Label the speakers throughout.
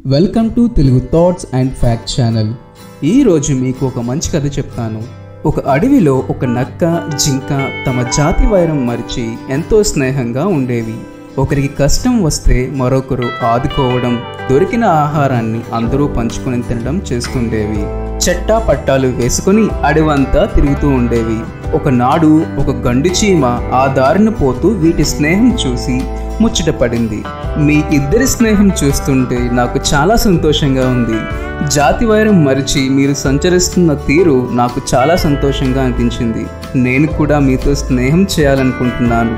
Speaker 1: Welcome to Telugu thoughts and fact channel. ఈరోజు మీకు ఒక మంచి కథ చెప్తాను. ఒక అడవిలో ఒక నక్క, జింక తమ జాతి వైరం మరిచి ఎంతో స్నేహంగా ఉండేవి. ఒకరికి కష్టం వస్తే మరొకరు ఆదుకోవడం, దొరికిన ఆహారాన్ని అందరూ పంచుకొని తినడం చేస్తుండేవి. చెట్టా పట్టాలు వేసుకుని అడవంతా తిరుగుతూ ఉండేవి. ఒకనాడు ఒక గండు చీమ ఆ దారిన పోతూ వీటి స్నేహం చూసి ముచ్చటపడింది. మీ ఇద్దరి స్నేహం చూస్తుంటే నాకు చాలా సంతోషంగా ఉంది. జాతి వైరం మరిచి మీరు సంచరిస్తున్న తీరు నాకు చాలా సంతోషంగా అనిపించింది. నేను కూడా మీతో స్నేహం చేయాలనుకుంటున్నాను.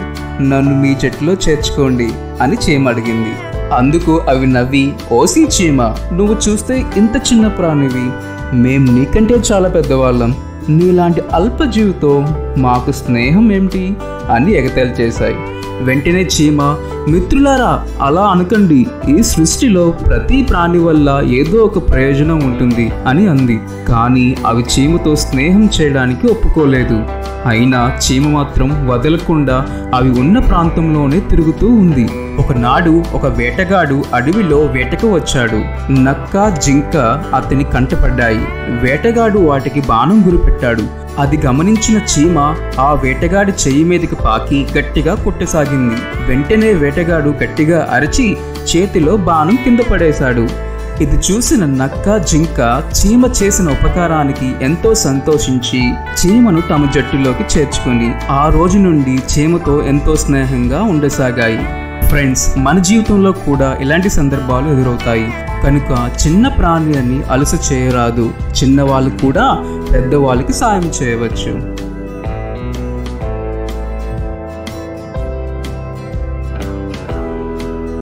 Speaker 1: నన్ను మీ జట్టులో చేర్చుకోండి అని చీమ అడిగింది. అందుకు అవి నవ్వి, ఓసి చీమ, నువ్వు చూస్తే ఇంత చిన్న ప్రాణివి, మేం నీకంటే చాలా పెద్దవాళ్ళం. నీలాంటి అల్పజీవితో మాకు స్నేహం ఏమిటి అని ఎగతాళి చేశాయి. వెంటనే చీమ, మిత్రులారా, అలా అనకండి. ఈ సృష్టిలో ప్రతి ప్రాణి వల్ల ఏదో ఒక ప్రయోజనం ఉంటుంది అని అంది. కానీ అవి చీమతో స్నేహం చేయడానికి ఒప్పుకోలేదు. అయినా చీమ మాత్రం వదలకుండా అవి ఉన్న ప్రాంతంలోనే తిరుగుతూ ఉంది. ఒకనాడు ఒక వేటగాడు అడవిలో వేటకు వచ్చాడు. నక్క, జింక అతని కంటపడ్డాయి. వేటగాడు వాటికి బాణం గురిపెట్టాడు. అది గమనించిన చీమ ఆ వేటగాడి చెయ్యి మీదకి పాకి గట్టిగా కొట్టసాగింది. వెంటనే వేటగాడు గట్టిగా అరిచి చేతిలో బాణం కింద పడేశాడు. ఇది చూసిన నక్క, జింక చీమ చేసిన ఉపకారానికి ఎంతో సంతోషించి చీమను తమ జట్టులోకి చేర్చుకుని ఆ రోజు నుండి చీమతో ఎంతో స్నేహంగా ఉండసాగాయి. ఫ్రెండ్స్, మన జీవితంలో కూడా ఇలాంటి సందర్భాలు ఎదురవుతాయి. కనుక చిన్న ప్రాణి అని అలస చేయరాదు. చిన్నవాళ్ళు కూడా పెద్దవాళ్ళకి సాయం చేయవచ్చు.